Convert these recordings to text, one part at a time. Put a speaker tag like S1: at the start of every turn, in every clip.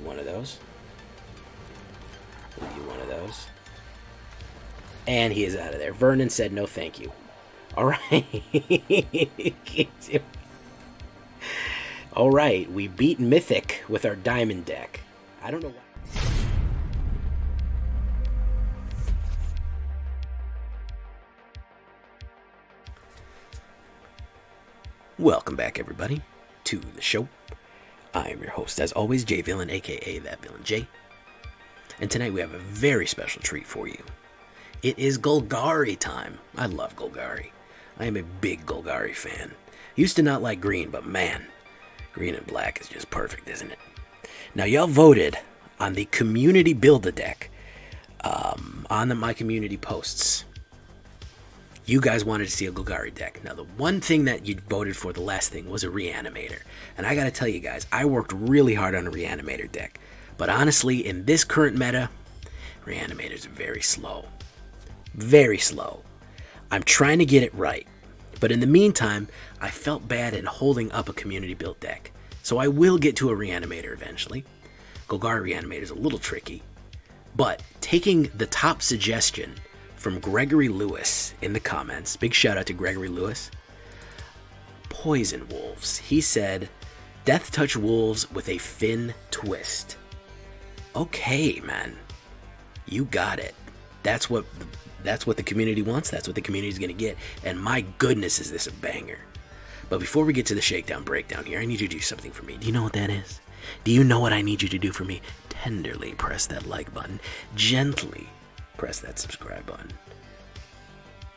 S1: one of those. We'll you one of those. And he is out of there. Vernon said no thank you. Alright. Alright, we beat Mythic with our Diamond deck. I don't know why. Welcome back, everybody, to the show. I am your host, as always, J Villain, aka That Villain J. And tonight we have a very special treat for you. It is Golgari time. I love Golgari. I am a big Golgari fan. Used to not like green, but man, green and black is just perfect, isn't it? Now, y'all voted on the community build-a-deck on my community posts. You guys wanted to see a Golgari deck. Now, the one thing that you voted for, the last thing, was a Reanimator. And I gotta tell you guys, I worked really hard on a Reanimator deck. But honestly, in this current meta, Reanimators are very slow. Very slow. I'm trying to get it right. But in the meantime, I felt bad in holding up a community built deck. So I will get to a Reanimator eventually. Golgari Reanimator is a little tricky. But taking the top suggestion from Gregory Lewis in the comments, big shout out to Gregory Lewis, Poison Wolves. He said, Deathtouch Wolves with a Fynn twist. Okay, man. You got it. That's what the community wants. That's what the community is going to get. And my goodness, is this a banger. But before we get to the shakedown breakdown here, I need you to do something for me. Do you know what that is? Do you know what I need you to do for me? Tenderly press that like button. Gently press that subscribe button.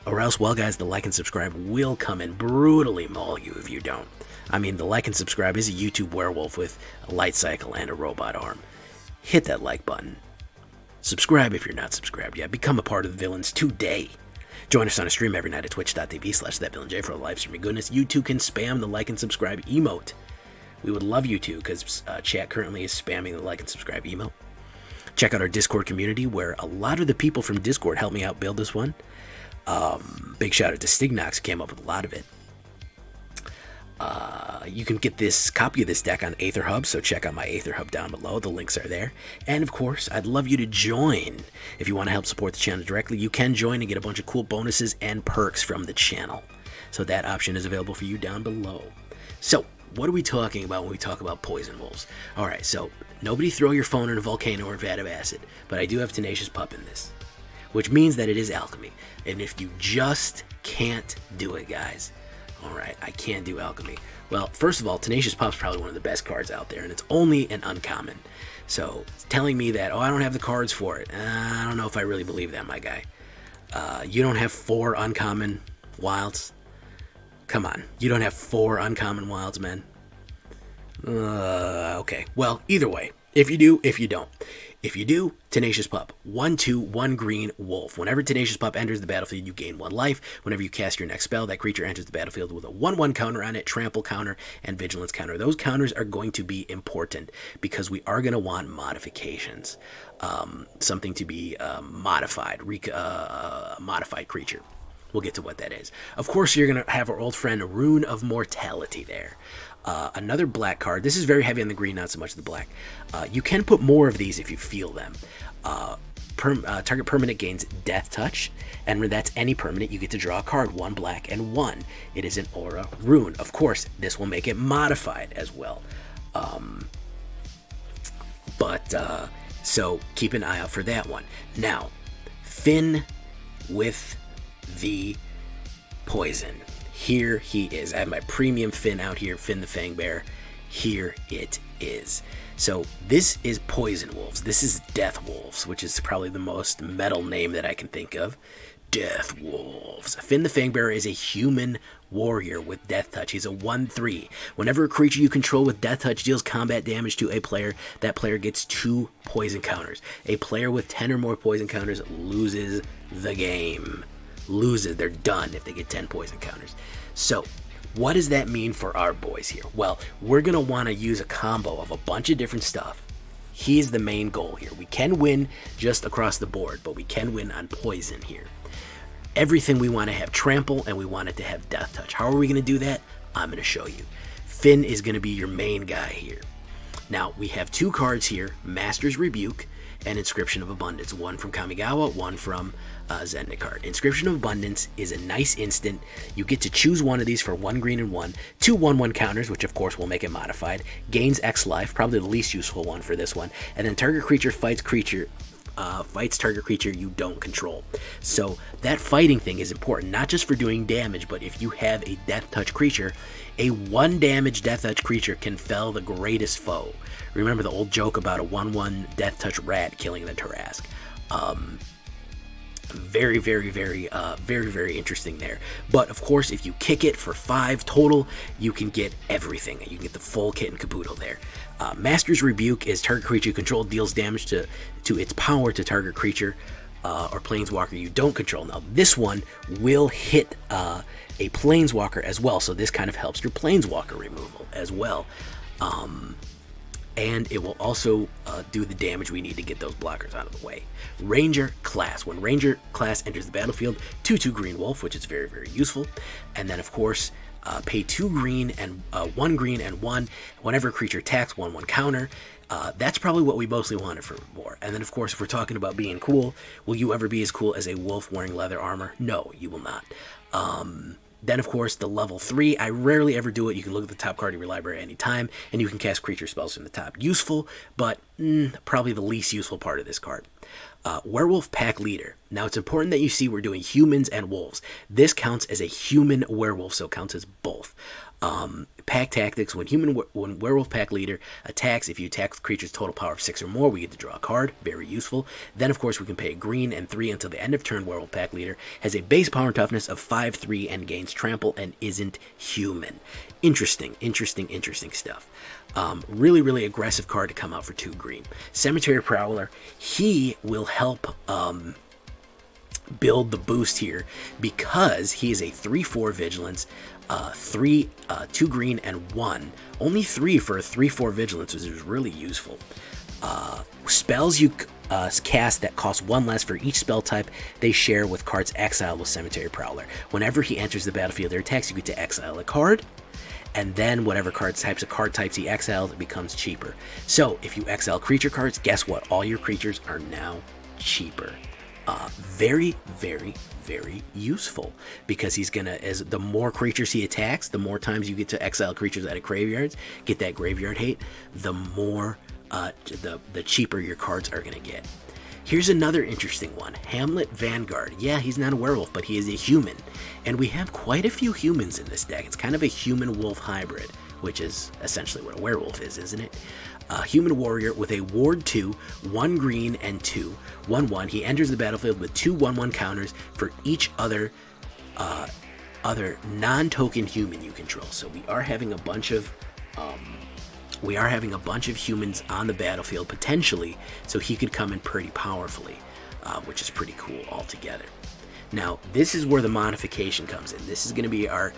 S1: Or else, well guys, the like and subscribe will come and brutally maul you if you don't. I mean, the like and subscribe is a YouTube werewolf with a light cycle and a robot arm. Hit that like button. Subscribe if you're not subscribed yet. Become a part of the villains today. Join us on a stream every night at twitch.tv/thatvillainj for a live stream of goodness. You too can spam the like and subscribe emote. We would love you to, because chat currently is spamming the like and subscribe emote. Check out our Discord community, where a lot of the people from Discord helped me out build this one. Big shout out to Stignox, came up with a lot of it. You can get this copy of this deck on AetherHub, so check out my AetherHub down below. The links are there. And of course, I'd love you to join. If you want to help support the channel directly, you can join and get a bunch of cool bonuses and perks from the channel. So that option is available for you down below. So, what are we talking about when we talk about Poison Wolves? Alright, so nobody throw your phone in a volcano or a vat of acid, but I do have Tenacious Pup in this, which means that it is Alchemy. And if you just can't do it, guys, alright, I can't do Alchemy. Well, first of all, Tenacious Pup's probably one of the best cards out there, and it's only an uncommon. So, telling me that, oh, I don't have the cards for it, I don't know if I really believe that, my guy. You don't have 4 uncommon wilds? Come on, you don't have 4 uncommon wilds, man? Okay, well, either way, if you do, if you don't. If you do, Tenacious Pup, 1/2, 1 green wolf. Whenever Tenacious Pup enters the battlefield, you gain 1 life. Whenever you cast your next spell, that creature enters the battlefield with a 1/1 counter on it, trample counter, and vigilance counter. Those counters are going to be important because we are going to want modifications. Something to be modified, modified creature. We'll get to what that is. Of course, you're going to have our old friend Rune of Mortality there. Another black card. This is very heavy on the green, not so much the black. You can put more of these if you feel them. Target permanent gains Deathtouch, and when that's any permanent, you get to draw a card, 1 black and 1. It is an aura rune. Of course, this will make it modified as well. So keep an eye out for that one. Now, Fynn with the poison. Here he is. I have my premium Fynn out here, Fynn the Fangbearer. Here it is. So this is Poison Wolves. This is Death Wolves, which is probably the most metal name that I can think of. Death Wolves. Fynn the Fangbearer is a human warrior with Deathtouch. He's a 1/3. Whenever a creature you control with Deathtouch deals combat damage to a player, that player gets 2 poison counters. A player with 10 or more poison counters loses the game. Loses. They're done if they get 10 poison counters. So, what does that mean for our boys here? Well, we're going to want to use a combo of a bunch of different stuff. He's the main goal here. We can win just across the board, but we can win on poison here. Everything we want to have trample, and we want it to have Deathtouch. How are we going to do that? I'm going to show you. Fynn is going to be your main guy here. Now, we have 2 cards here, Master's Rebuke and Inscription of Abundance. One from Kamigawa, one from Zendikar. Inscription of Abundance is a nice instant. You get to choose one of these for 1 green and 1. 2 1/1 counters, which of course will make it modified. Gains X life, probably the least useful one for this one. And then target creature fights target creature you don't control. So that fighting thing is important, not just for doing damage, but if you have a Death Touch creature, a 1 damage Death Touch creature can fell the greatest foe. Remember the old joke about a 1/1 Death Touch rat killing the Tarask. Very, very, very interesting there. But of course, if you kick it for 5 total, you can get everything. You can get the full kit and caboodle there. Master's Rebuke is target creature you control deals damage to its power to target creature or planeswalker you don't control. Now, this one will hit a planeswalker as well, so this kind of helps your planeswalker removal as well. And it will also do the damage we need to get those blockers out of the way. Ranger class. When Ranger class enters the battlefield, 2/2 green wolf, which is very, very useful. And then, of course, pay 2 green and 1 green and 1. Whenever a creature attacks, 1/1 counter. That's probably what we mostly wanted for more. And then, of course, if we're talking about being cool, will you ever be as cool as a wolf wearing leather armor? No, you will not. Then, of course, the level 3, I rarely ever do it. You can look at the top card of your library at any time, and you can cast creature spells from the top. Useful, but probably the least useful part of this card. Werewolf Pack Leader. Now, it's important that you see we're doing humans and wolves. This counts as a human werewolf, so it counts as both. Pack Tactics. When Werewolf Pack Leader attacks, if you attack with creature's total power of 6 or more, we get to draw a card. Very useful. Then, of course, we can pay a green and 3 until the end of turn. Werewolf Pack Leader has a base power and toughness of 5/3 and gains trample and isn't human. Interesting stuff. Really, really aggressive card to come out for 2 green. Cemetery Prowler. He will help build the boost here because he is a 3/4 vigilance, 2 green and 1. Only 3 for a 3/4 vigilance, which is really useful. Spells you cast that cost 1 less for each spell type they share with cards exiled with Cemetery Prowler. Whenever he enters the battlefield or attacks, you get to exile a card. And then whatever types he exiles, it becomes cheaper. So if you exile creature cards, guess what? All your creatures are now cheaper. Very, very, very useful because he's gonna, as the more creatures he attacks, the more times you get to exile creatures out of graveyards, get that graveyard hate, the more the cheaper your cards are gonna get. Here's another interesting one, Hamlet Vanguard. Yeah, he's not a werewolf, but he is a human, and we have quite a few humans in this deck. It's kind of a human-wolf hybrid, which is essentially what a werewolf is, isn't it? Human warrior with a ward 2, 1 green and 2, 1/1. He enters the battlefield with 2 1/1 counters for each other non-token human you control. So we are having a bunch of humans on the battlefield potentially, so he could come in pretty powerfully, which is pretty cool altogether. Now, this is where the modification comes in. This is going to be our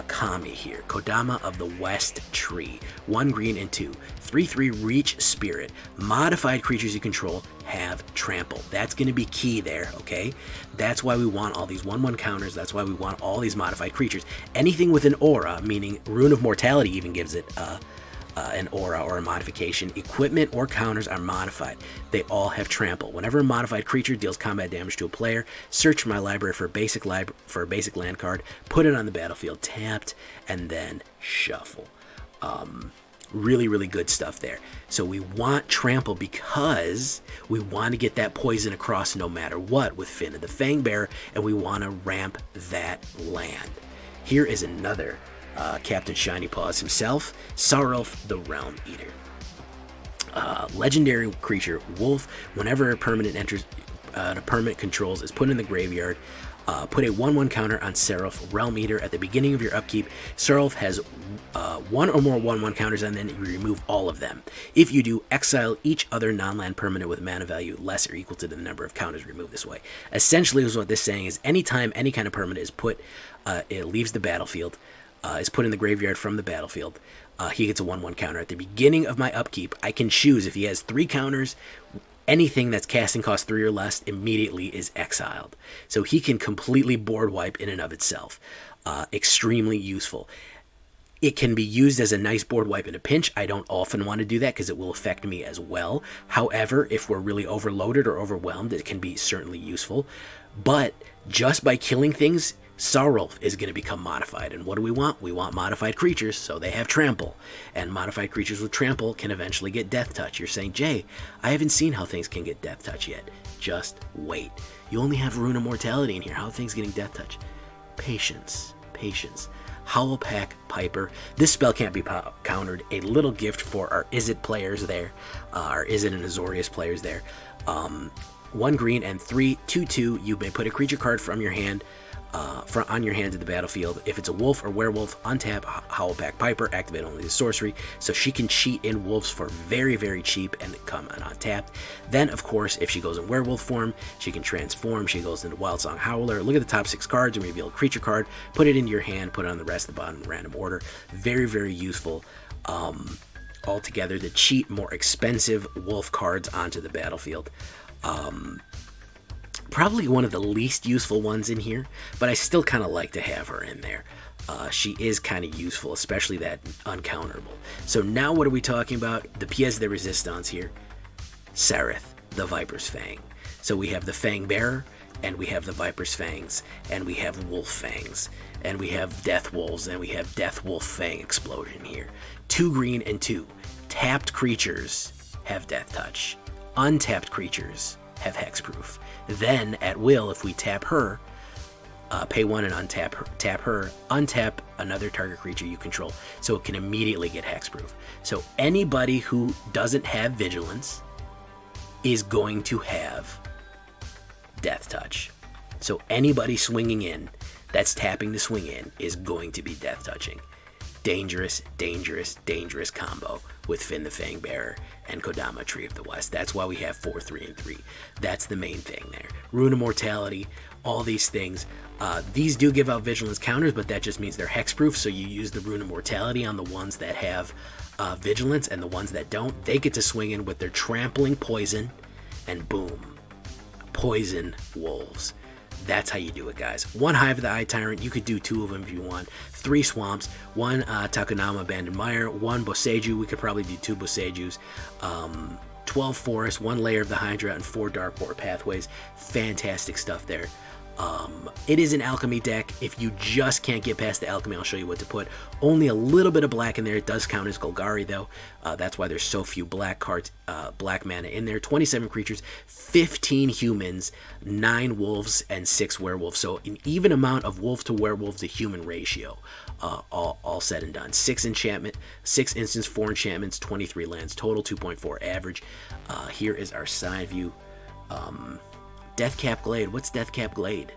S1: Kami here. Kodama of the West Tree. 1 green and 2. 3/3 Reach Spirit. Modified creatures you control have trample. That's going to be key there, okay? That's why we want all these 1/1 counters. That's why we want all these modified creatures. Anything with an aura, meaning Rune of Mortality even gives it an aura or a modification. Equipment or counters are modified. They all have trample. Whenever a modified creature deals combat damage to a player, search my library for a basic land card, put it on the battlefield tapped, and then shuffle. Really, really good stuff there. So we want trample because we want to get that poison across no matter what with Fynn and the Fangbearer, and we want to ramp that land. Here is another Captain Shiny Paws himself, Sarulf the Realm Eater. Legendary creature, wolf. Whenever a permanent enters, a permanent controls is put in the graveyard, put a 1/1 counter on Sarulf, Realm Eater. At the beginning of your upkeep, Sarulf has 1 or more 1/1 counters, and then you remove all of them. If you do, exile each other non-land permanent with mana value less or equal to the number of counters removed this way. Essentially, is what this is saying is anytime any kind of permanent is put, it leaves the battlefield, is put in the graveyard from the battlefield, he gets a 1/1 counter. At the beginning of my upkeep, I can choose if he has 3 counters. Anything that's casting cost 3 or less immediately is exiled. So he can completely board wipe in and of itself. Extremely useful. It can be used as a nice board wipe in a pinch. I don't often want to do that because it will affect me as well. However, if we're really overloaded or overwhelmed, it can be certainly useful. But just by killing things, Sarulf is going to become modified. And what do we want? We want modified creatures, so they have trample. And modified creatures with trample can eventually get death touch. You're saying, Jay, I haven't seen how things can get death touch yet. Just wait. You only have Rune of Mortality in here. How are things getting death touch? Patience. Patience. Howlpack Piper. This spell can't be countered. A little gift for our Izzet players there. Our Izzet and Azorius players there. 1 green and 3, 2/2. You may put a creature card from your hand on your hand to the battlefield. If it's a wolf or werewolf, untap Howlpack Piper, activate only the sorcery, so she can cheat in wolves for very, very cheap and come untapped. Then, of course, if she goes in werewolf form, she can transform. She goes into Wildsong Howler. Look at the top 6 cards and reveal a creature card. Put it into your hand. Put it on the rest of the bottom in random order. Very, very useful. Altogether to cheat more expensive wolf cards onto the battlefield. Probably one of the least useful ones in here, but I still kind of like to have her in there. She is kind of useful, especially that uncounterable. So now what are we talking about? The pièce de résistance here. Saryth, the Viper's Fang. So we have the Fangbearer, and we have the Viper's Fangs, and we have Wolf Fangs, and we have Death Wolves, and we have Death Wolf Fang Explosion here. 2 green and 2. Tapped creatures have Death Touch. Untapped creatures have Hexproof. Then, at will, if we tap her, pay 1 and tap her, untap another target creature you control, so it can immediately get Hexproof. So anybody who doesn't have Vigilance is going to have Death Touch. So anybody swinging in, that's tapping to swing in, is going to be Death Touching. Dangerous, dangerous, dangerous combo with Fynn the Fangbearer and Kodama Tree of the West. That's why we have 4, 3, and 3. That's the main thing there. Rune of Mortality, all these things. These do give out Vigilance counters, but that just means they're hexproof, so you use the Rune of Mortality on the ones that have Vigilance, and the ones that don't, they get to swing in with their Trampling Poison, and boom. Poison Wolves. That's how you do it, guys. 1 Hive of the Eye Tyrant. You could do 2 of them if you want. 3 Swamps. 1 Takenuma Abandoned Mire. 1 Boseiju. We could probably do 2 Boseijus. 12 Forests. 1 Lair of the Hydra. And 4 Darkbore Pathways. Fantastic stuff there. It is an Alchemy deck. If you just can't get past the Alchemy, I'll show you what to put. Only a little bit of black in there. It does count as Golgari, though. That's why there's so few black cards, black mana in there. 27 creatures, 15 humans, 9 wolves, and 6 werewolves. So an even amount of wolf to werewolf to human ratio, all said and done. 6 enchantment, 6 instants, 4 enchantments, 23 lands total, 2.4 average. Here is our side view. Deathcap Glade. What's Deathcap Glade?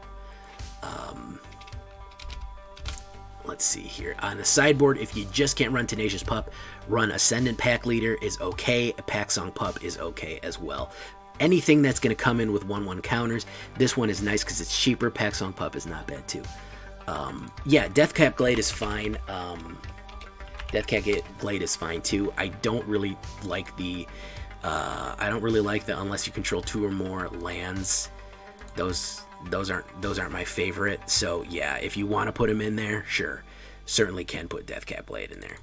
S1: Let's see here. On the sideboard, if you just can't run Tenacious Pup, run Ascendant Pack Leader is okay. Pack Song Pup is okay as well. Anything that's going to come in with 1/1 counters, this one is nice because it's cheaper. Pack Song Pup is not bad too. Yeah, Deathcap Glade is fine. Deathcap Glade is fine too. I don't really like the unless you control 2 or more lands. Those aren't my favorite. So yeah, if you want to put them in there, sure, certainly can put Deathcap Glade in there.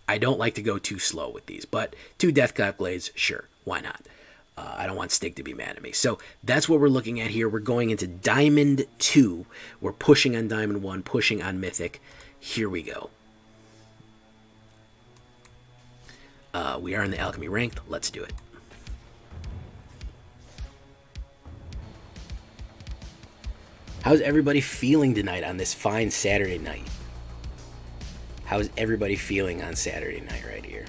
S1: I don't like to go too slow with these, but 2 Deathcap Glades, sure, why not? I don't want Stig to be mad at me. So that's what we're looking at here. We're going into Diamond 2. We're pushing on Diamond 1, pushing on Mythic. Here we go. We are in the Alchemy ranked. Let's do it. How's everybody feeling tonight on this fine Saturday night? How's everybody feeling on Saturday night right here?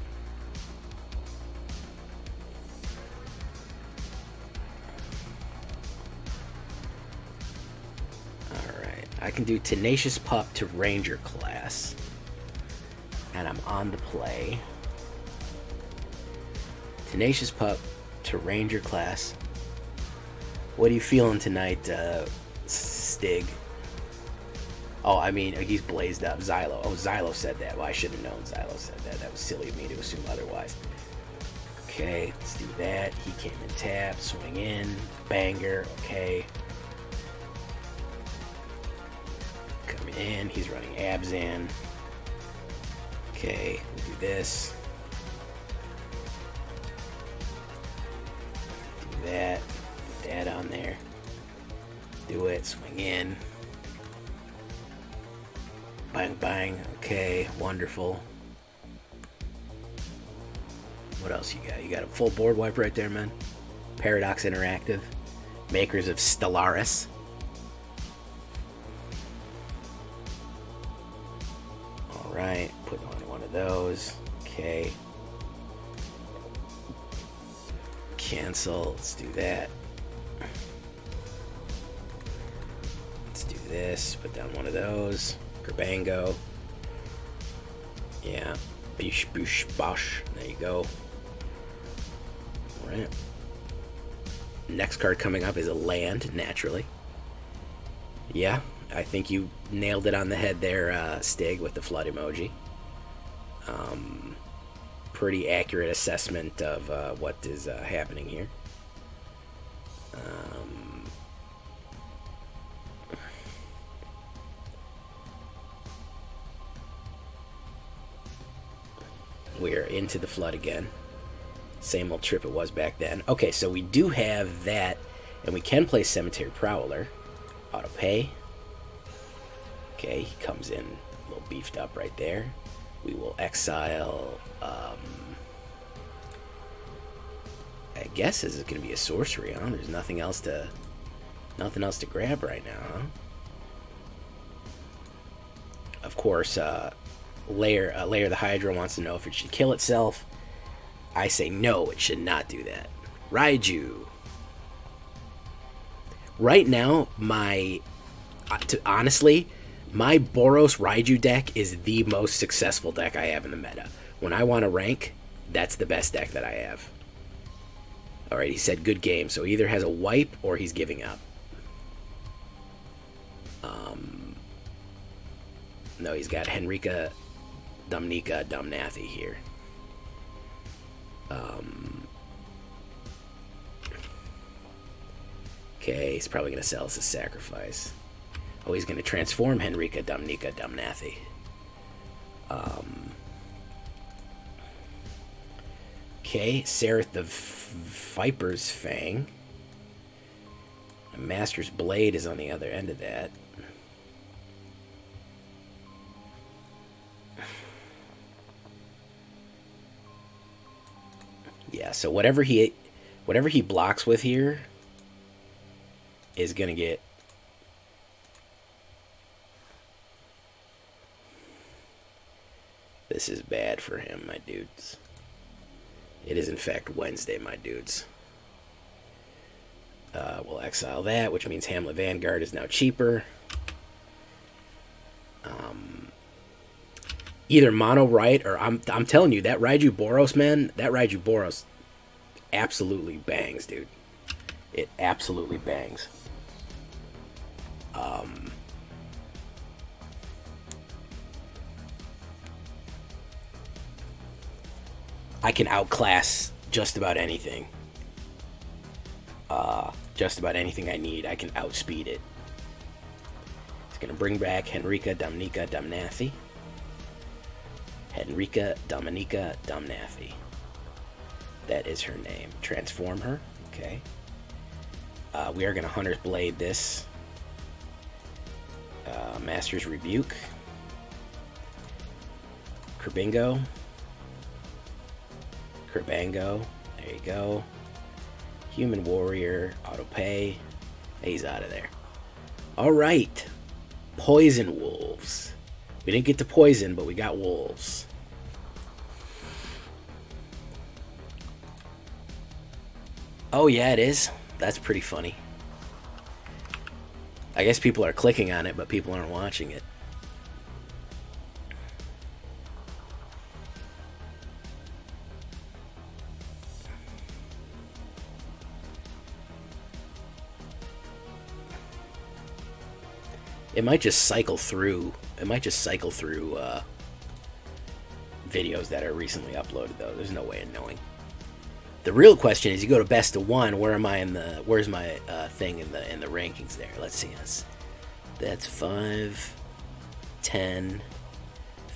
S1: Alright, I can do Tenacious Pup to Ranger class. And I'm on the play. Tenacious Pup to Ranger class. What are you feeling tonight, Stig? Oh, I mean, he's blazed up. Xylo. Oh, Xylo said that. Well, I should have known Xylo said that. That was silly of me to assume otherwise. Okay, let's do that. He came in tapped, swing in, banger. Okay. Coming in, he's running Abzan. Okay, we'll do this. Do that. Put that on there. Do it. Swing in. Bang, bang. Okay, wonderful. What else you got? You got a full board wipe right there, man. Paradox Interactive. Makers of Stellaris. Alright, put on one of those. Okay. Cancel. Let's do that. Let's do this. Put down one of those. Grabango. Yeah. Bish, boosh, bosh. There you go. Alright. Next card coming up is a land, naturally. Yeah, I think you nailed it on the head there, Stig, with the flood emoji. Pretty accurate assessment of what is happening here. We're into the flood again. Same old trip it was back then. Okay, so we do have that, and we can play Cemetery Prowler. Auto pay. Okay, he comes in a little beefed up right there. We will exile. I guess this is going to be a sorcery, huh? There's nothing else to grab right now, huh? Of course, Lair the Hydra wants to know if it should kill itself. I say no, it should not do that. Raiju. Right now, honestly, my Boros Raiju deck is the most successful deck I have in the meta. When I want to rank, that's the best deck that I have. Alright, he said good game, so he either has a wipe or he's giving up. No, he's got Henrika, Dumnika, Dumnathi here. Okay, he's probably going to sell us a sacrifice. Oh, he's going to transform Henrika, Dumnika, Dumnathi. Okay, Saryth the Viper's Fang. A Master's Blade is on the other end of that. Yeah, so whatever he blocks with here is gonna get. This is bad for him, my dudes. It is in fact Wednesday, my dudes. We'll exile that, which means Hamlet Vanguard is now cheaper. Either mono right, or I'm telling you, that Raiju Boros, man, that Raiju Boros absolutely bangs, dude. It absolutely bangs. I can outclass just about anything. Just about anything I need, I can outspeed it. It's gonna bring back Henrika, Dumnika, Dumnathi. Henrika, Dominika, Dumnathi. That is her name. Transform her. Okay. We are going to Hunter's Blade this. Master's Rebuke. Kerbingo. Kerbango. There you go. Human Warrior. Auto pay. He's out of there. Alright. Poison Wolves. We didn't get to poison, but we got wolves. Oh yeah, it is. That's pretty funny. I guess people are clicking on it, but people aren't watching it. It might just cycle through. It might just cycle through videos that are recently uploaded, though. There's no way of knowing. The real question is, you go to best of one. Where am I in the? Where's my thing in the rankings there? Let's see. That's 5, 10,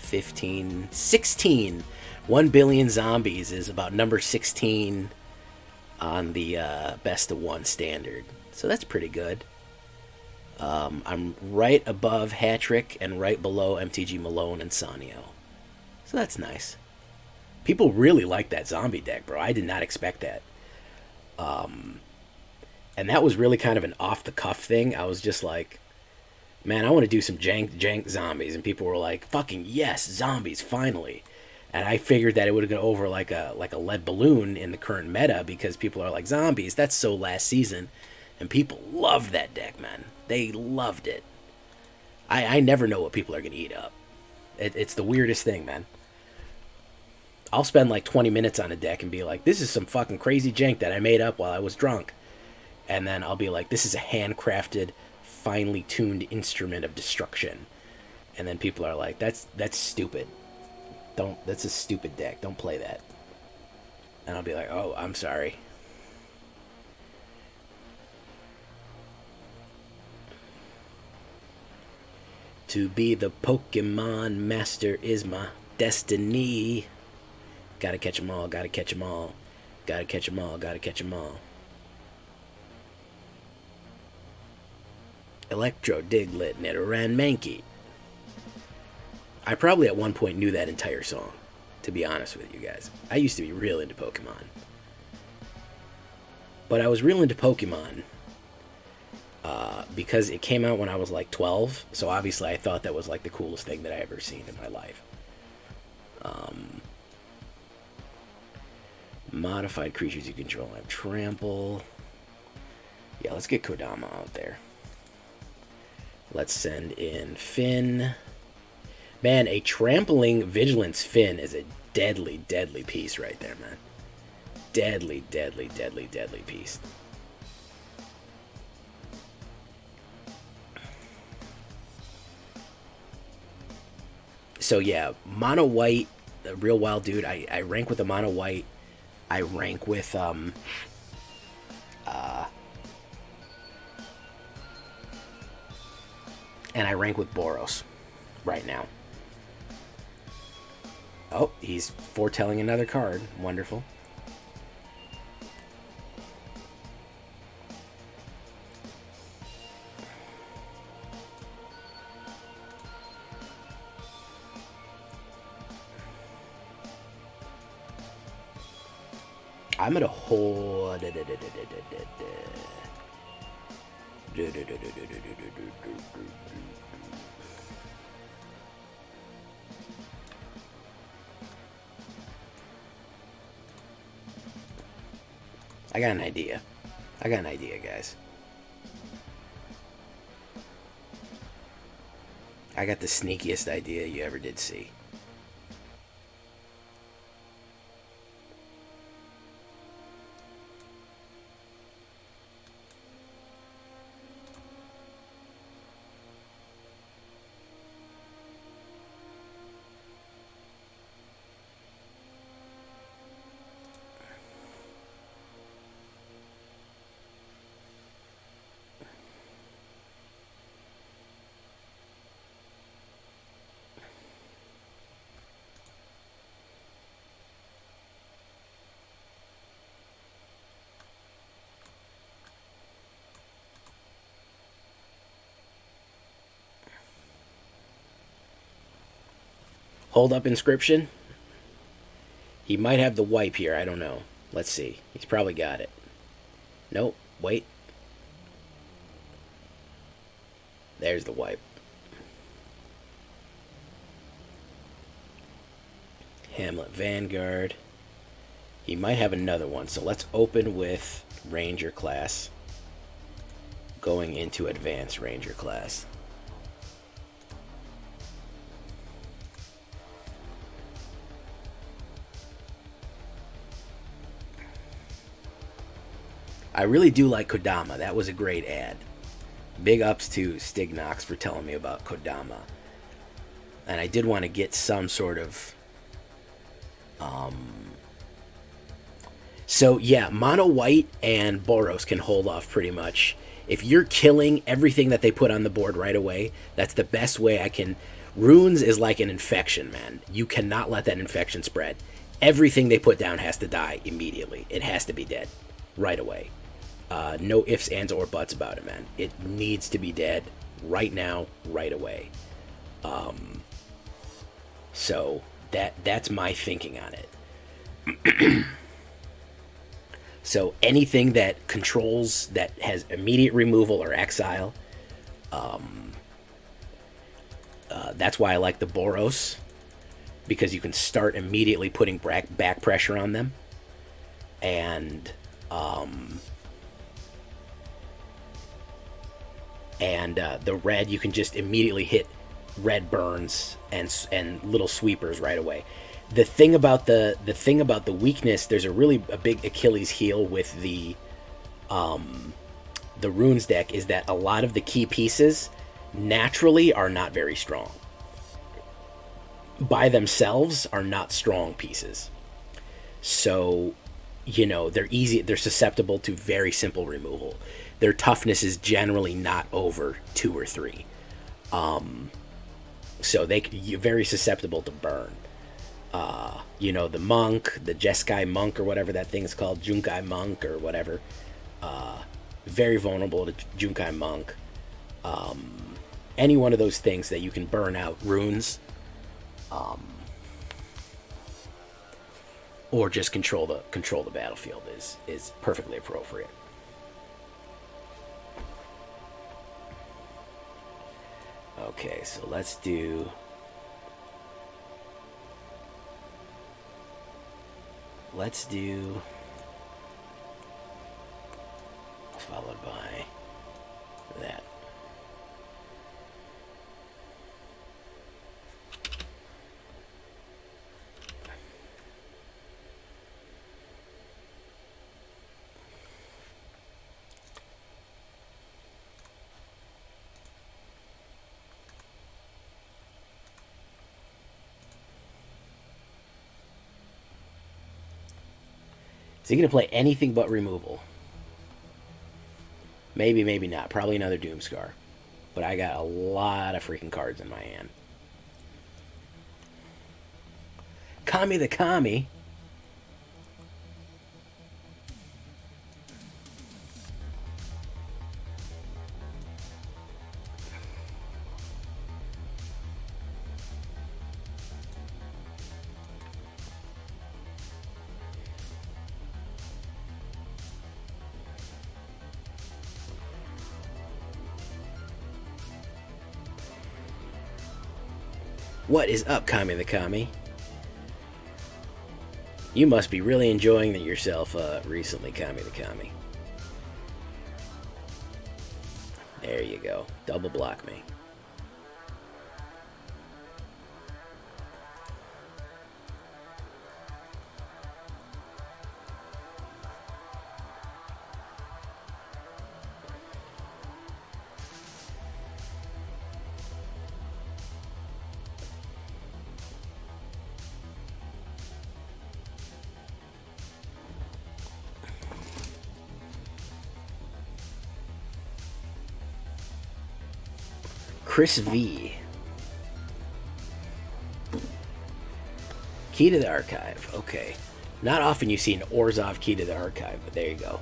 S1: 15, 16. 1 billion zombies is about number 16 on the best of 1 standard. So that's pretty good. I'm right above Hattrick and right below MTG Malone and Sanyo. So that's nice. People really like that zombie deck, bro. I did not expect that. And that was really kind of an off-the-cuff thing. I was just like, man, I want to do some jank zombies. And people were like, fucking yes, zombies, finally. And I figured that it would have gone over like a lead balloon in the current meta because people are like, zombies, that's so last season. And people loved that deck, man. They loved it. I never know what people are going to eat up. It's the weirdest thing, man. I'll spend like 20 minutes on a deck and be like, this is some fucking crazy jank that I made up while I was drunk. And then I'll be like, this is a handcrafted, finely tuned instrument of destruction. And then people are like, that's stupid. That's a stupid deck. Don't play that. And I'll be like, oh, I'm sorry. To be the Pokemon master is my destiny. Gotta catch 'em all, gotta catch 'em all. Gotta catch 'em all, gotta catch 'em all. Electro, Diglett, Nidoran, Mankey. I probably at one point knew that entire song, to be honest with you guys. I used to be real into Pokemon. But I was real into Pokemon because it came out when I was like 12, so obviously I thought that was like the coolest thing that I ever seen in my life. Modified creatures you control have trample. Yeah, let's get Kodama out there. Let's send in Fynn. Man, a trampling vigilance Fynn is a deadly, deadly piece right there, man. Deadly, deadly, deadly, deadly piece. So yeah, mono white, the real wild dude. I rank with the mono white. I rank with and I rank with Boros right now. Oh, he's foretelling another card. Wonderful. I'm gonna hold. I got an idea. Guys. I got the sneakiest idea you ever did see. Hold up Inscription. He might have the wipe here. I don't know. Let's see. He's probably got it. Nope. Wait. There's the wipe. Hamlet Vanguard. He might have another one. So let's open with Ranger class. Going into Advanced Ranger class. I really do like Kodama. That was a great ad. Big ups to Stignox for telling me about Kodama. And I did want to get some sort of... So, yeah, Mono White and Boros can hold off pretty much. If you're killing everything that they put on the board right away, that's the best way I can Runes is like an infection, man. You cannot let that infection spread. Everything they put down has to die immediately. It has to be dead right away. No ifs, ands, or buts about it, man. It needs to be dead right now, right away. So that's my thinking on it. So anything that controls, that has immediate removal or exile, that's why I like the Boros, because you can start immediately putting back pressure on them. And the red, you can just immediately hit red burns and little sweepers right away. The thing about the weakness, there's a big Achilles heel with the runes deck, is that a lot of the key pieces naturally are not very strong. By themselves are not strong pieces. So, they're susceptible to very simple removal. Their toughness is generally not over 2 or 3. So you're very susceptible to burn. The monk, the Jeskai monk, or whatever that thing is called, Junkai monk or whatever, very vulnerable to Junkai monk. Any one of those things that you can burn out runes, or just control the battlefield is perfectly appropriate. Okay, so let's do. Followed by that. Is he going to play anything but removal? Maybe, maybe not. Probably another Doomscar. But I got a lot of freaking cards in my hand. Kami the Kami. What is up, Kami the Kami? You must be really enjoying yourself recently, Kami the Kami. There you go. Double block me. Chris V. Key to the Archive. Okay. Not often you see an Orzhov Key to the Archive, but there you go.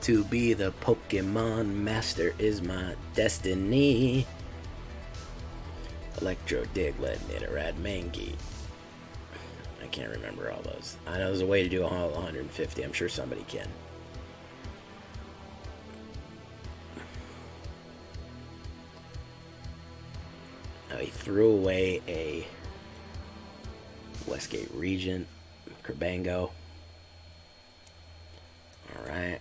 S1: To be the Pokemon Master is my destiny. Electro, Diglett, Nidoran, Mankey. I can't remember all those. I know there's a way to do all 150. I'm sure somebody can. Now he threw away a Westgate Regent, Kerbango. Alright.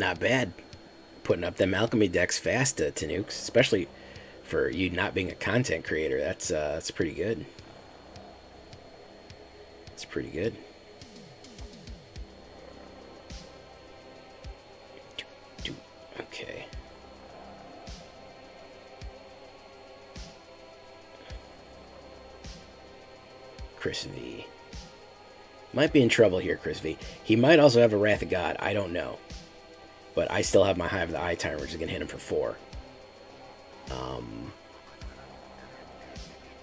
S1: Not bad. Putting up them alchemy decks fast, Tanukes, especially for you not being a content creator. That's pretty good. It's pretty good. Okay. Chris V. Might be in trouble here, Chris V. He might also have a Wrath of God. I don't know. But I still have my Hive of the Eye Tyrant, which is going to hit him for 4.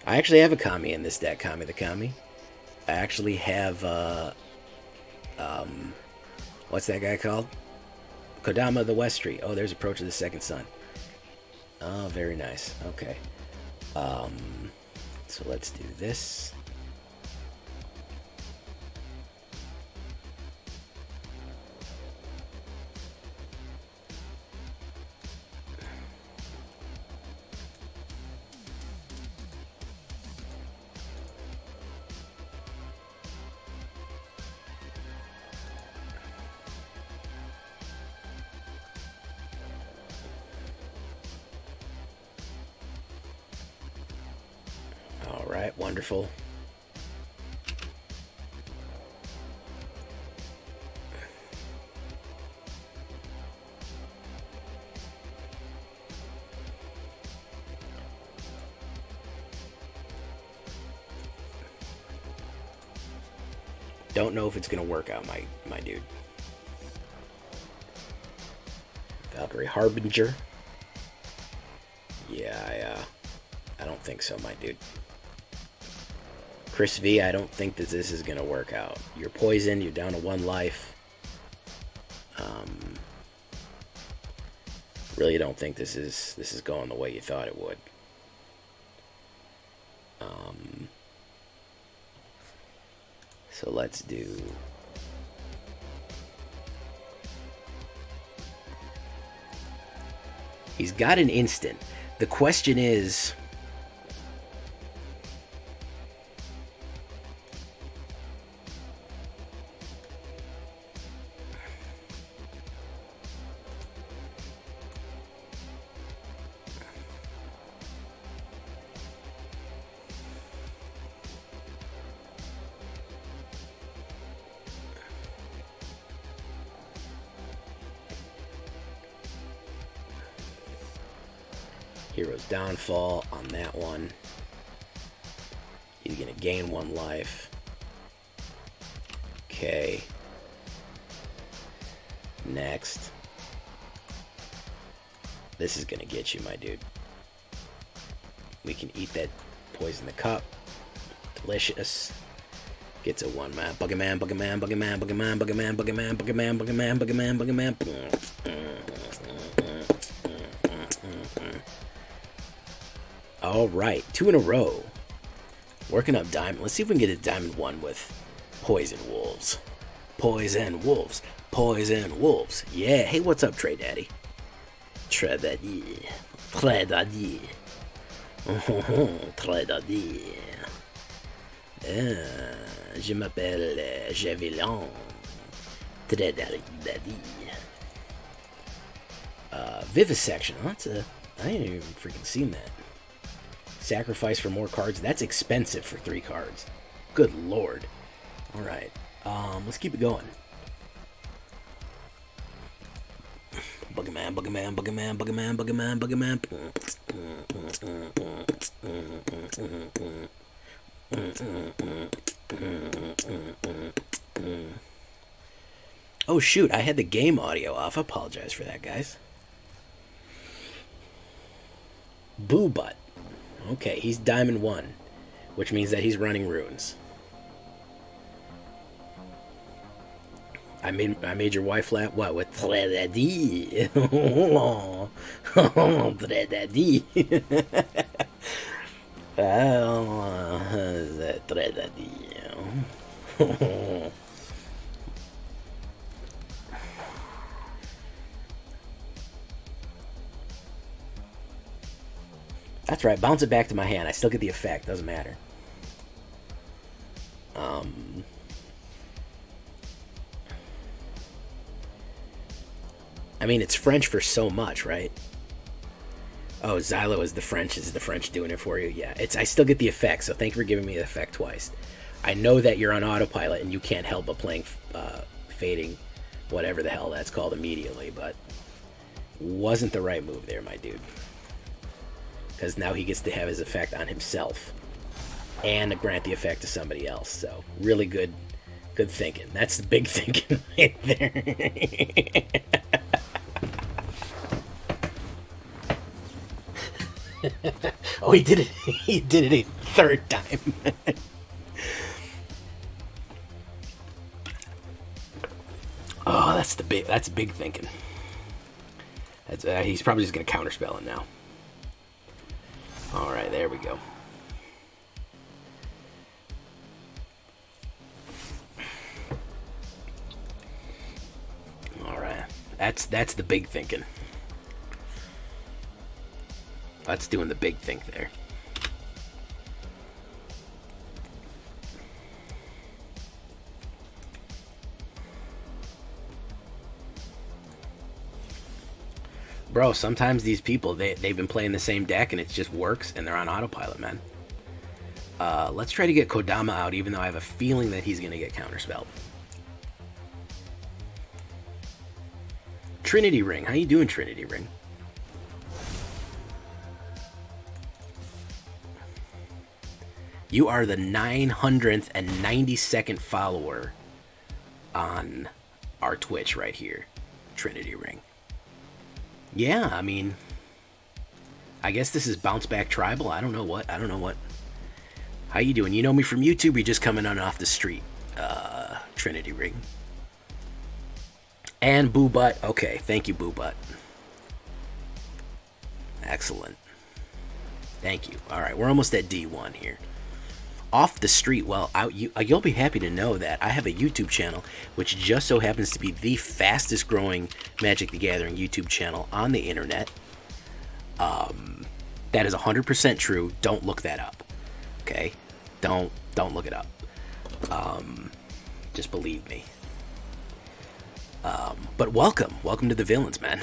S1: I actually have a Kami in this deck, Kami the Kami. I actually have, what's that guy called? Kodama the West Street. Oh, there's Approach of the Second Sun. Oh, very nice. Okay. So let's do this. Alright, wonderful. Don't know if it's going to work out, my dude. Valkyrie Harbinger. Yeah, I don't think so, my dude. Chris V, I don't think that this is going to work out. You're poisoned, you're down to 1 life. Really don't think this is going the way you thought it would. So let's do... He's got an instant. The question is... Hero's Downfall on that one. You're going to gain 1 life. Okay. Next. This is going to get you, my dude. We can eat that poison the cup. Delicious. Gets a 1-man. Buggerman, Buggerman, Buggerman, Buggerman, Buggerman, Buggerman, Buggerman, Buggerman, Buggerman, Buggerman. All right, 2 in a row. Working up diamond. Let's see if we can get a diamond 1 with Poison Wolves. Poison Wolves. Poison Wolves. Yeah. Hey, what's up, Trey Daddy? Trey Daddy. Trey Daddy. Trey Daddy. Je m'appelle Javelin. Trey Daddy. Vivisection. I ain't even freaking seen that. Sacrifice for more cards. That's expensive for 3 cards. Good lord. Alright. Let's keep it going. Buggerman, Buggerman, Buggerman, Buggerman, Buggerman, Buggerman. Oh shoot, I had the game audio off. I apologize for that, guys. Boo Butt. Okay, he's Diamond 1, which means that he's running runes. I made your wife laugh. What? With Tredadi? Tredadi. Tredadi. That's right, bounce it back to my hand. I still get the effect, doesn't matter. I mean, it's French for so much, right? Oh, Xylo is the French doing it for you. Yeah, I still get the effect, so thank you for giving me the effect twice. I know that you're on autopilot and you can't help but playing Fading, whatever the hell that's called, immediately, but wasn't the right move there, my dude. Because now he gets to have his effect on himself and grant the effect to somebody else. So really good thinking. That's the big thinking right there. Oh, he did it. He did it a third time. Oh, that's big thinking. He's probably just gonna counterspell it now. All right, there we go. All right, that's the big thinking. That's doing the big think there. Bro, sometimes these people, they've been playing the same deck and it just works and they're on autopilot, man. Let's try to get Kodama out, even though I have a feeling that he's going to get counterspelled. Trinity Ring. How you doing, Trinity Ring? You are the 992nd follower on our Twitch right here, Trinity Ring. Yeah, I mean, I guess this is Bounce Back Tribal. I don't know what. How you doing? You know me from YouTube, or you just coming on off the street? Trinity Ring. And Boo Butt. Okay, thank you, Boo Butt. Excellent. Thank you. All right, we're almost at D1 here. Off the street. Well, you'll be happy to know that I have a YouTube channel, which just so happens to be the fastest growing Magic the Gathering YouTube channel on the internet. That is 100% true. Don't look that up. Okay? Don't look it up. Just believe me. But welcome to the Villains, man.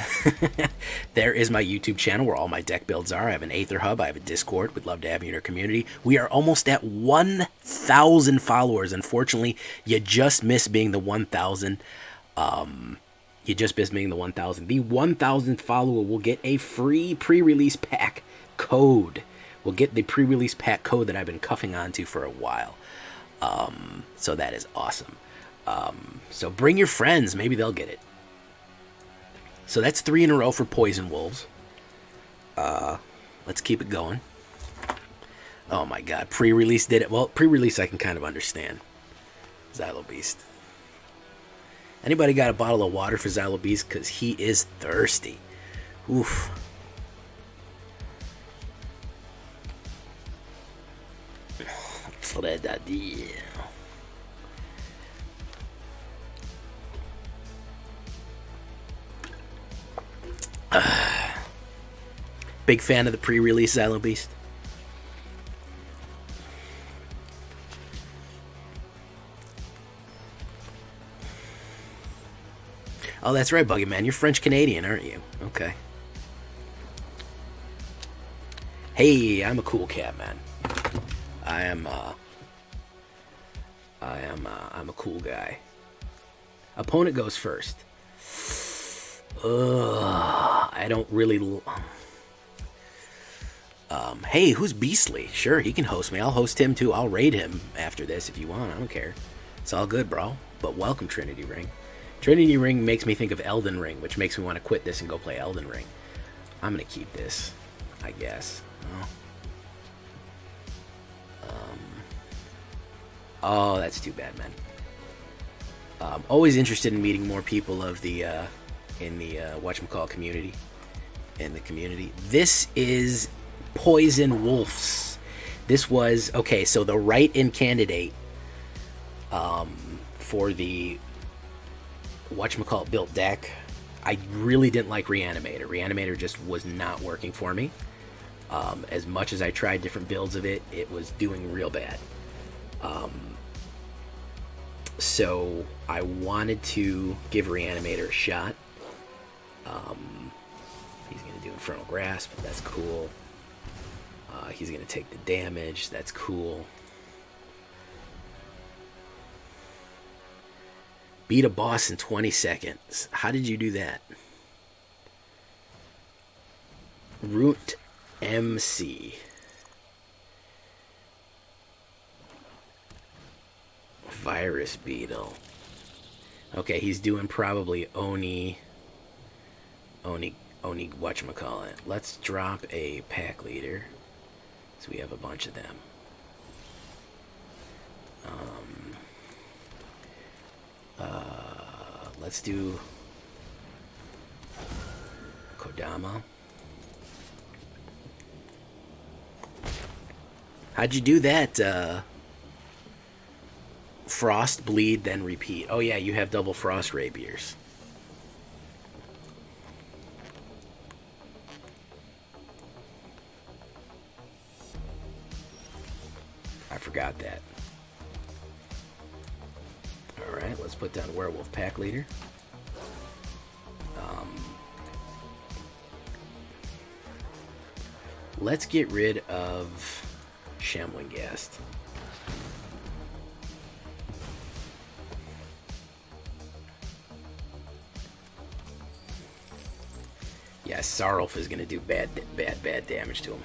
S1: There is my YouTube channel where all my deck builds are. I have an AetherHub, I have a Discord. Would love to have you in our community. We are almost at 1,000 followers. Unfortunately, you just missed being the 1,000. You just missed being the 1,000. The 1,000th follower will get a free pre-release pack code. We'll get the pre-release pack code that I've been cuffing onto for a while. So that is awesome. So bring your friends. Maybe they'll get it. So that's 3 in a row for Poison Wolves. Let's keep it going. Oh my god. Pre-release did it. Well, pre-release I can kind of understand. Xylo Beast. Anybody got a bottle of water for Xylo Beast? Because he is thirsty. Oof. Fredadille. Big fan of the pre-release Xylo Beast. Oh, that's right, Buggy Man. You're French-Canadian, aren't you? Okay. Hey, I'm a cool cat, man. I'm a cool guy. Opponent goes first. I don't really... hey, who's Beastly? Sure, he can host me. I'll host him too. I'll raid him after this if you want. I don't care. It's all good, bro. But welcome, Trinity Ring. Trinity Ring makes me think of Elden Ring, which makes me want to quit this and go play Elden Ring. I'm going to keep this, I guess. Oh, that's too bad, man. Always interested in meeting more people of the in the whatchamacallit community. In the community. This is Poison Wolves. This was okay. So the write-in candidate for the whatchamacallit built deck. I really didn't like Reanimator. Reanimator just was not working for me. As much as I tried different builds of it, it was doing real bad. So I wanted to give Reanimator a shot. He's going to do Infernal Grasp. That's cool. He's going to take the damage. That's cool. Beat a boss in 20 seconds. How did you do that? Root MC. Virus Beetle. Okay, he's doing probably Oni whatchamacallit. Let's drop a pack leader. So we have a bunch of them. Let's do Kodama. How'd you do that? Frost, bleed, then repeat. Oh yeah, you have double frost rapiers. I forgot that. Alright, let's put down Werewolf Pack Leader. Let's get rid of Shambling Ghast. Yeah, Sarulf is going to do bad damage to him.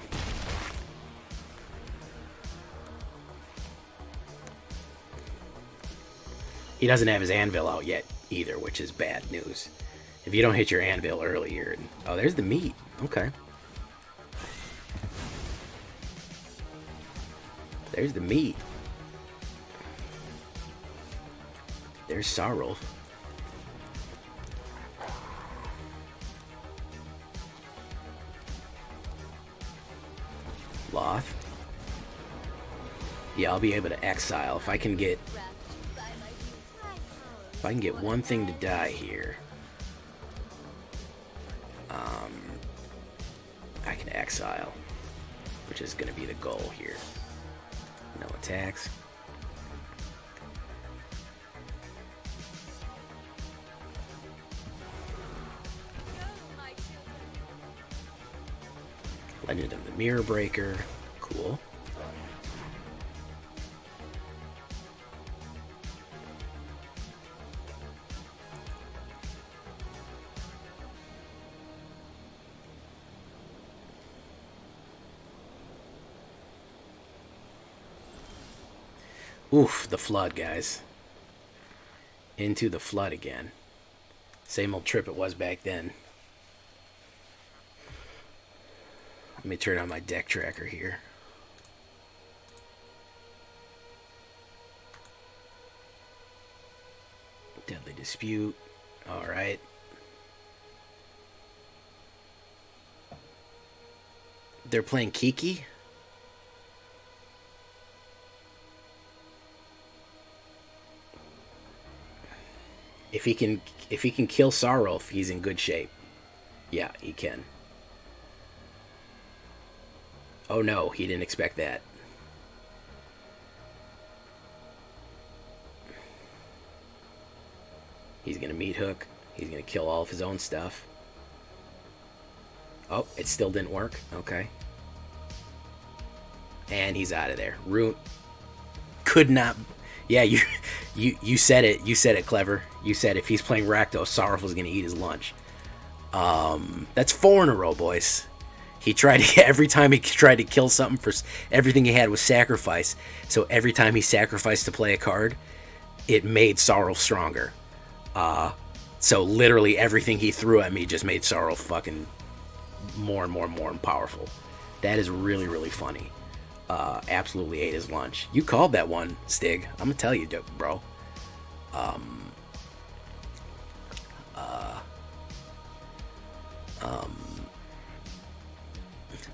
S1: He doesn't have his anvil out yet either, which is bad news. If you don't hit your anvil earlier... Oh, there's the meat. Okay. There's the meat. There's Sarulf. Loth. Yeah, I'll be able to exile if I can get... If I can get one thing to die here. I can exile, which is going to be the goal here. No attacks. Legend of the Mirror Breaker. Cool. Oof, the flood, guys. Into the flood again. Same old trip it was back then. Let me turn on my deck tracker here. Deadly Dispute. Alright. They're playing Kiki? If he can kill Sarulf, he's in good shape. Yeah, he can. Oh no, he didn't expect that. He's gonna meat hook. He's gonna kill all of his own stuff. Oh, it still didn't work. Okay. And he's out of there. Rune could not. Yeah, you said it. You said it, Clever. You said if he's playing Rakdos, Sarulf was gonna eat his lunch. That's 4 in a row, boys. He tried to, every time he tried to kill something, for everything he had was sacrifice. So every time he sacrificed to play a card, it made Sarulf stronger. So literally everything he threw at me just made Sarulf fucking more and more and more powerful. That is really, really funny. Absolutely ate his lunch. You called that one, Stig. I'm gonna tell you, bro.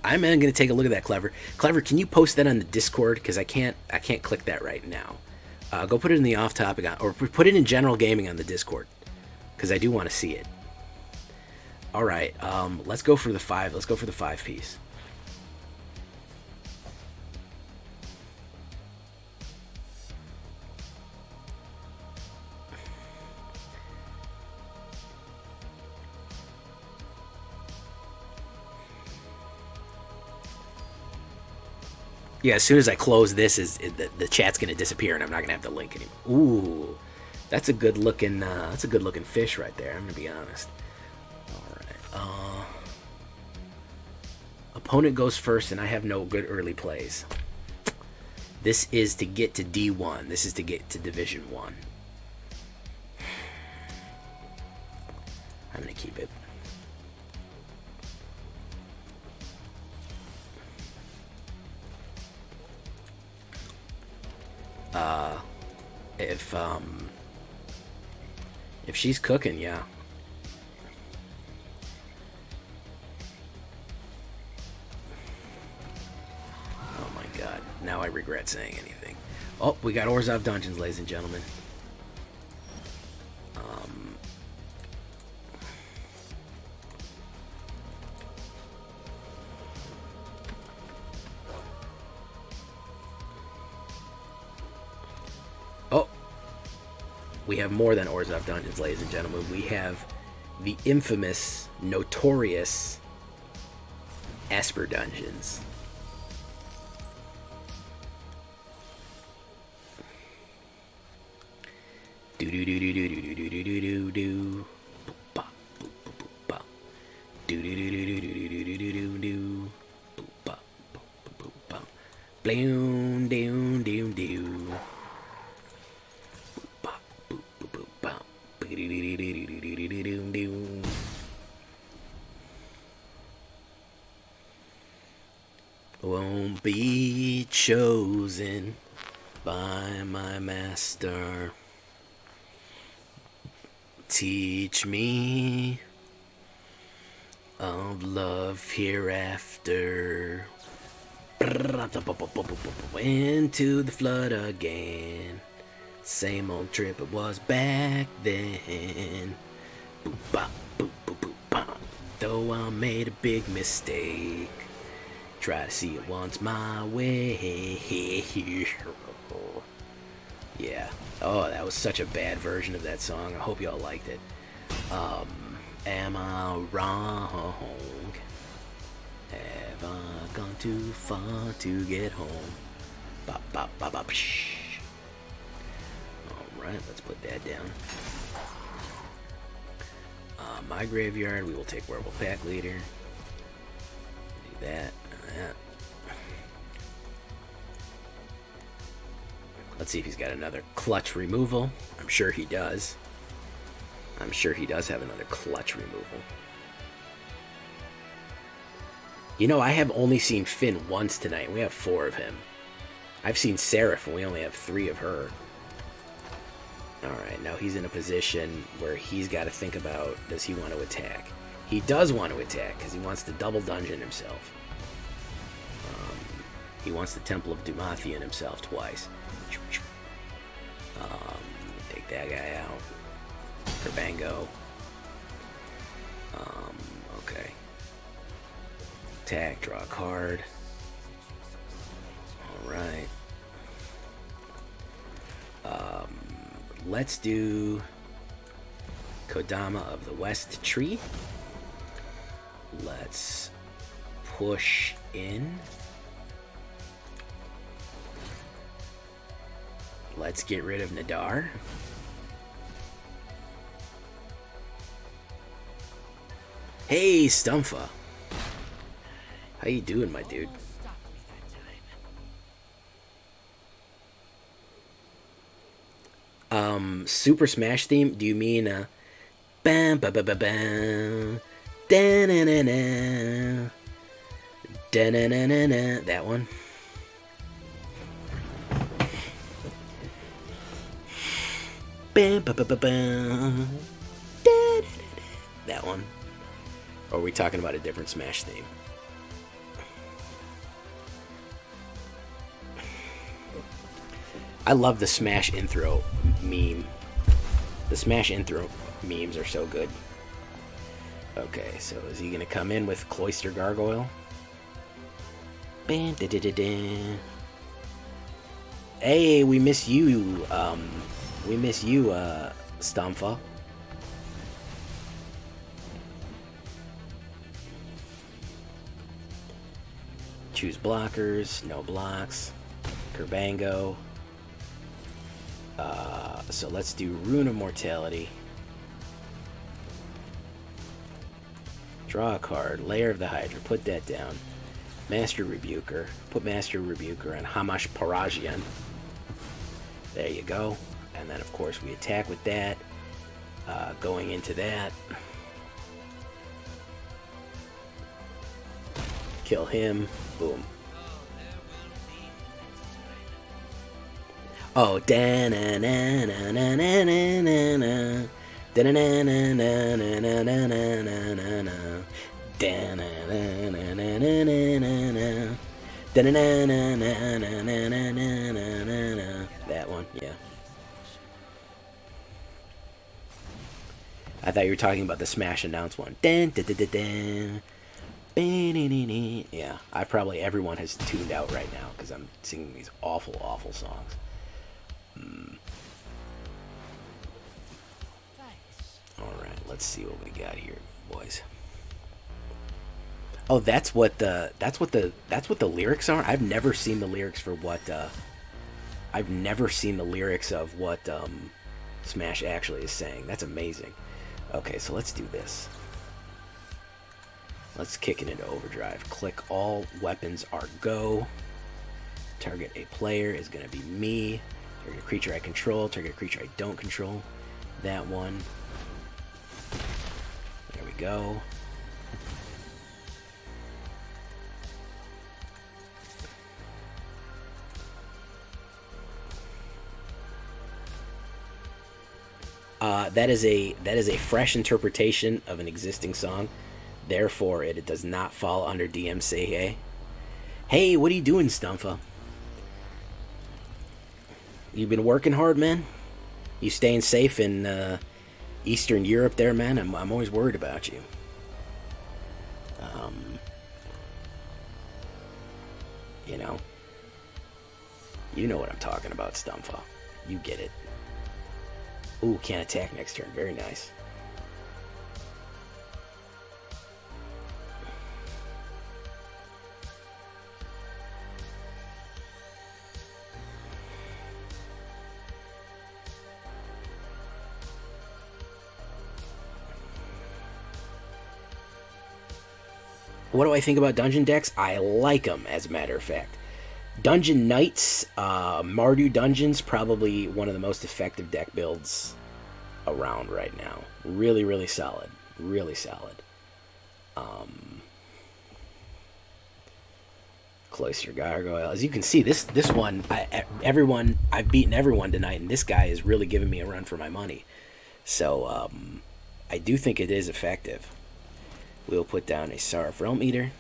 S1: I'm going to take a look at that, Clever. Clever, can you post that on the Discord? Because I can't click that right now. Go put it in the off topic, or put it in general gaming on the Discord, because I do want to see it. All right, let's go for the 5. Let's go for the 5 piece. Yeah, as soon as I close this, the chat's gonna disappear, and I'm not gonna have the link anymore. Ooh, that's a good looking fish right there. I'm gonna be honest. All right. Opponent goes first, and I have no good early plays. This is to get to D1. This is to get to Division 1. I'm gonna keep it. If she's cooking, yeah. Oh my god, now I regret saying anything. Oh, we got Orzhov Dungeons, ladies and gentlemen. We have more than Orzhov Dungeons, ladies and gentlemen. We have the infamous, notorious Esper Dungeons. Do do do do do do do do do do do. Boop bop boop boop boop bop. Do do do do do do do do do do do. Boop bop boop boop boop bop. Bloom doom doom doom. Won't be chosen by my master. Teach me of love hereafter. Into the flood again. Same old trip it was back then. Boop bop boop boop boop bop. Though I made a big mistake, try to see it once my way. Yeah. Oh, that was such a bad version of that song. I hope y'all liked it. Am I wrong? Have I gone too far to get home? Bop bop bop bop. Shh. Alright, let's put that down. My graveyard, we will take Werewolf Pack Leader. Do that and that. Let's see if he's got another clutch removal. I'm sure he does. I'm sure he does have another clutch removal. You know, I have only seen Fynn once tonight. We have 4 of him. I've seen Saryth, and we only have 3 of her. Alright, now he's in a position where he's got to think about, does he want to attack? He does want to attack, because he wants to double dungeon himself. He wants the Temple of Dumathian himself twice. Take that guy out. For Bango. Okay. Attack, draw a card. Alright. Let's do Kodama of the West Tree. Let's push in. Let's get rid of Nadar. Hey, STUMFA. How you doing, my dude? Super Smash theme? Do you mean bam ba ba ba bam da na na na da na na na na, that one? Bam ba ba ba bam da na na na, that one? Or are we talking about a different Smash theme? I love the Smash intro meme. The Smash intro memes are so good. Okay, so is he gonna come in with Cloister Gargoyle? Hey, we miss you. We miss you, STUMFA. Choose blockers, no blocks. Kerbango. So let's do Rune of Mortality. Draw a card. Lair of the Hydra. Put that down. Master Rebuker. Put Master Rebuker on Hamash Parajian. There you go. And then, of course, we attack with that. Going into that. Kill him. Boom. Oh, da-na-na-na-na-na-na-na. Da-na-na-na-na-na-na-na-na-na. Da-na-na-na-na-na-na-na. Da-na-na-na-na-na-na-na-na. That one, yeah. I thought you were talking about the Smash Announce one. Dun, dun, dun, dun, dun. Yeah, everyone has tuned out right now because I'm singing these awful, awful songs. Alright, let's see what we got here, boys. Oh, that's what the lyrics are? I've never seen the lyrics for what I've never seen the lyrics of what Smash actually is saying. That's amazing. Okay, so let's do this. Let's kick it into overdrive. Click all weapons are go. Target a player is going to be me. Target a creature I control. Target a creature I don't control. That one. There we go. That is a fresh interpretation of an existing song. Therefore, it does not fall under DMCA. Hey, what are you doing, STUMFA? You've been working hard, man? You staying safe in Eastern Europe there, man? I'm always worried about you. You know what I'm talking about, STUMFA. You get it. Ooh, can't attack next turn. Very nice. What do I think about dungeon decks? I like them, as a matter of fact. Dungeon Knights, Mardu Dungeons, probably one of the most effective deck builds around right now. Really, really solid. Really solid. Cloister Gargoyle. As you can see, this one, I've beaten everyone tonight, and this guy is really giving me a run for my money. So, I do think it is effective. We'll put down a Sarulf Realm Eater.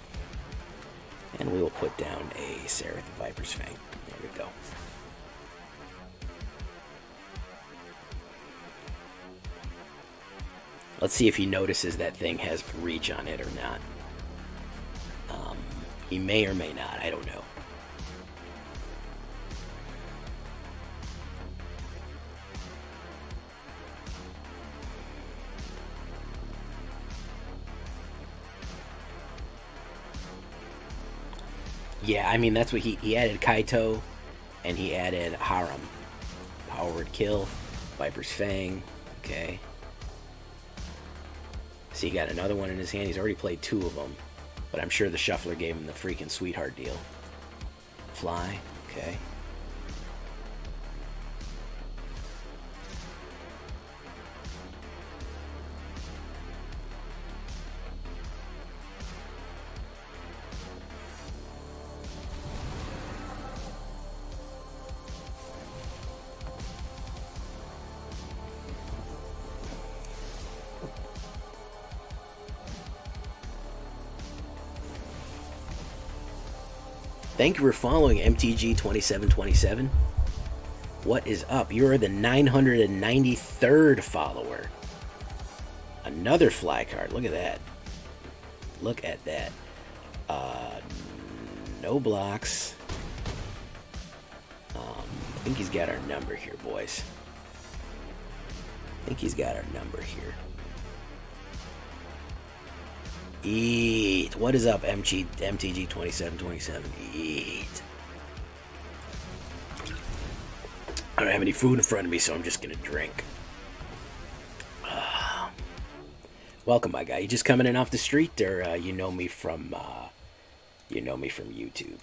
S1: And we will put down a Saryth Viper's Fang. There we go. Let's see if he notices that thing has reach on it or not. He may or may not. I don't know. Yeah, I mean, that's what he added Kaito, and he added Harem. Power Word Kill, Viper's Fang, okay. So he got another one in his hand. He's already played 2 of them, but I'm sure the shuffler gave him the freaking sweetheart deal. Fly, okay. Thank you for following MTG2727. What is up? You are the 993rd follower. Another fly card. Look at that. Look at that. No blocks. I think he's got our number here, boys. I think he's got our number here. Eat. What is up, MTG 2727? Eat. I don't have any food in front of me, so I'm just gonna drink. Welcome, my guy. You just coming in off the street, or you know me from YouTube?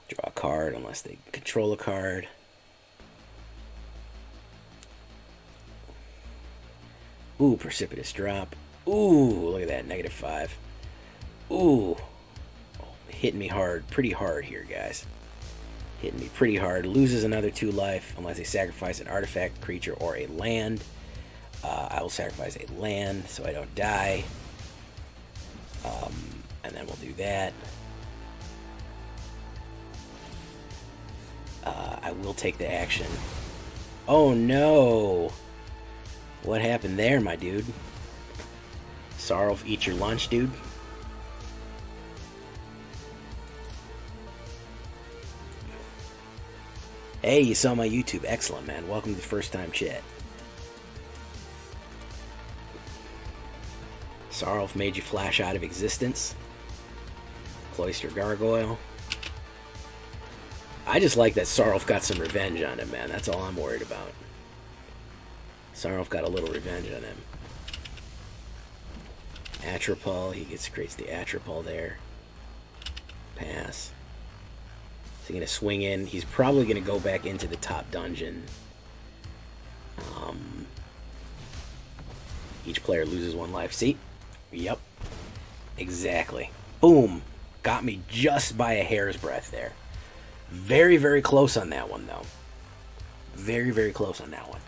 S1: Draw a card unless they control a card. Ooh, precipitous drop. Ooh, look at that, -5. Ooh, hitting me hard, pretty hard here, guys. Hitting me pretty hard. Loses another 2 life unless they sacrifice an artifact, creature, or a land. I will sacrifice a land so I don't die. And then we'll do that. I will take the action. Oh no! What happened there, my dude? Sarulf, eat your lunch, dude. Hey, you saw my YouTube. Excellent, man. Welcome to the first time chat. Sarulf made you flash out of existence. Cloister Gargoyle. I just like that Sarulf got some revenge on him, man. That's all I'm worried about. Sarulf got a little revenge on him. Atropal. He creates the Atropal there. Pass. So he's going to swing in. He's probably going to go back into the top dungeon. Each player loses 1 life. See? Yep. Exactly. Boom. Got me just by a hair's breadth there. Very, very close on that one, though. Very, very close on that one.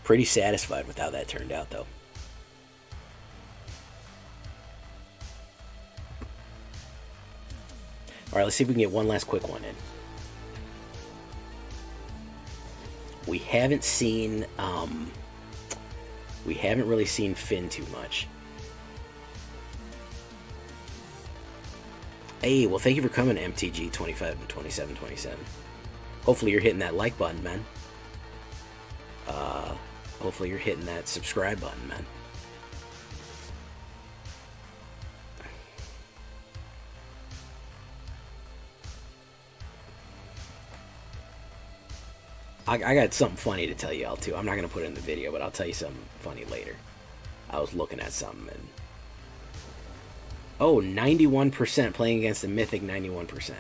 S1: Pretty satisfied with how that turned out, though. Alright, let's see if we can get one last quick one in. We haven't seen, we haven't really seen Fynn too much. Hey, well, thank you for coming, MTG 25 and 2727. Hopefully you're hitting that like button, man. Hopefully you're hitting that subscribe button, man. I got something funny to tell you all, too. I'm not going to put it in the video, but I'll tell you something funny later. I was looking at something and... Oh, 91% playing against the Mythic 91%.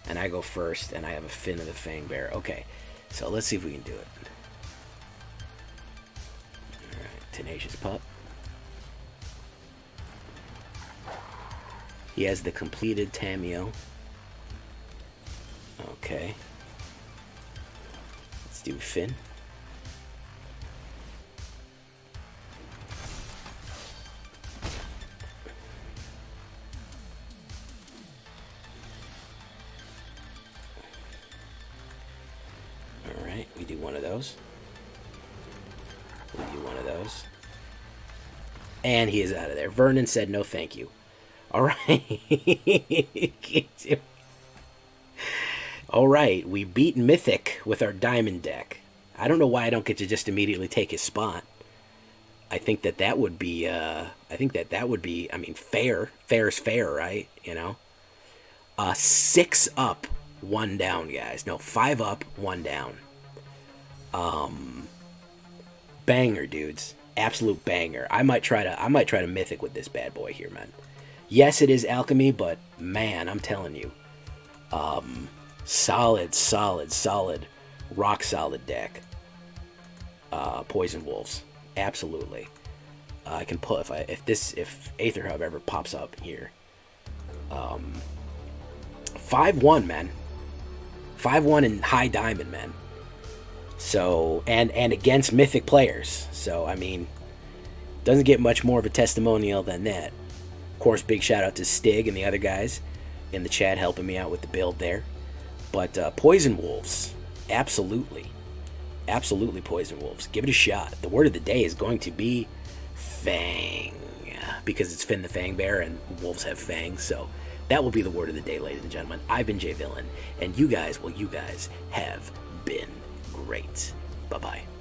S1: And I go first, and I have a Fynn of the Fangbearer. Okay, so let's see if we can do it. Tenacious Pup. He has the completed Tameo. Okay. Let's do Fynn. Alright, we do one of those. We do one of those. And he is out of there. Vernon said no thank you. Alright. Alright, we beat Mythic with our Diamond deck. I don't know why I don't get to just immediately take his spot. I think that would be, I mean, fair. Fair is fair, right? You know? 6 up, 1 down, guys. No, 5 up, 1 down. Banger, dudes. Absolute banger. I might try to Mythic with this bad boy here, man. Yes, it is Alchemy, but man, I'm telling you, solid, rock solid deck. Poison Wolves, absolutely. I can put if AetherHub ever pops up here. 5-1, man. 5-1 in high diamond, man. So, and against Mythic players. So, I mean, doesn't get much more of a testimonial than that. Of course, big shout out to Stig and the other guys in the chat helping me out with the build there. But Poison Wolves, absolutely. Absolutely Poison Wolves. Give it a shot. The word of the day is going to be Fang. because it's Fynn the Fangbearer and wolves have fangs. So that will be the word of the day, ladies and gentlemen. I've been Jay Villain, and you guys have been great. Bye-bye.